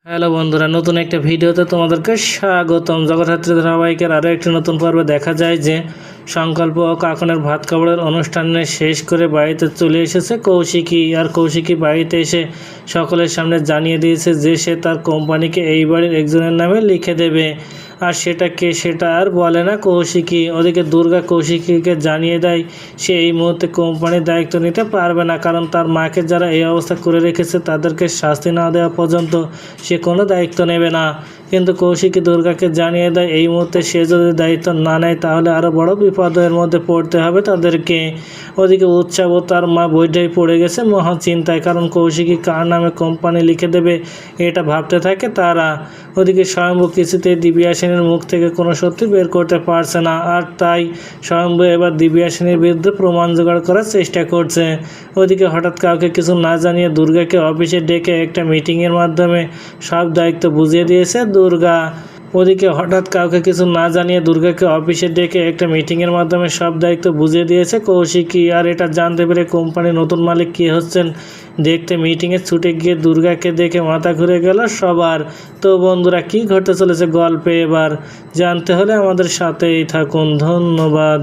Hello বন্ধুরা, নতুন একটা ভিডিওতে তোমাদেরকে স্বাগতম। জগদ্ধাত্রী ধারাবাহিকের আরও একটি নতুন পর্বে দেখা যায় যে সংকল্প ও কাকনের ভাত খাবারের অনুষ্ঠানে শেষ করে বাড়িতে চলে এসেছে কৌশিকী। আর কৌশিকী বাড়িতে এসে সকলের সামনে জানিয়ে দিয়েছে যে সে তার কোম্পানিকে এই বাড়ির একজনের নামে লিখে দেবে। আর সেটা কে সেটা আর বলে না কৌশিকী। ওদিকে দুর্গা কৌশিকীকে জানিয়ে দেয় সে এই মুহূর্তে কোম্পানির দায়িত্ব নিতে পারবে না, কারণ তার মাকে যারা এই অবস্থা করে রেখেছে তাদেরকে শাস্তি না দেওয়া পর্যন্ত সে কোনো দায়িত্ব নেবে না। কিন্তু কৌশিকী দুর্গাকে জানিয়ে দেয় এই মুহূর্তে সে যদি দায়িত্ব না নেয় তাহলে আরও বড় বিপদের মধ্যে পড়তে হবে তাদেরকে। ওদিকে উৎসব ও তার মা বৈঠাই পড়ে গেছে মহা চিন্তায়, কারণ কৌশিকী কার নামে কোম্পানি লিখে দেবে এটা ভাবতে থাকে তারা। ওদিকে স্বয়ম্ভু কিছুতেই দিব্যাসিনীর মুখ থেকে কোনো সত্যি বের করতে পারছে না, আর তাই স্বয়ম্ভু এবার দিব্যাসিনীর বিরুদ্ধে প্রমাণ জোগাড় করার চেষ্টা করছে। ওদিকে হঠাৎ কাউকে কিছু না জানিয়ে দুর্গাকে অফিসে ডেকে একটা মিটিংয়ের মাধ্যমে সব দায়িত্ব বুঝিয়ে দিয়েছে দুর্গা। ওদিকে হঠাৎ কাউকে কিছু না জানিয়ে দুর্গাকে অফিসে ডেকে একটা মিটিংয়ের মাধ্যমে সব দায়িত্ব বুঝিয়ে দিয়েছে কৌশিকী। আর এটা জানতে পেরে কোম্পানির নতুন মালিক কী হচ্ছেন দেখতে মিটিংয়ে ছুটে গিয়ে দুর্গাকে দেখে মাথা ঘুরে গেল সবার। তো বন্ধুরা, কী ঘটতে চলেছে গল্পে এবার জানতে হলে আমাদের সাথেই থাকুন। ধন্যবাদ।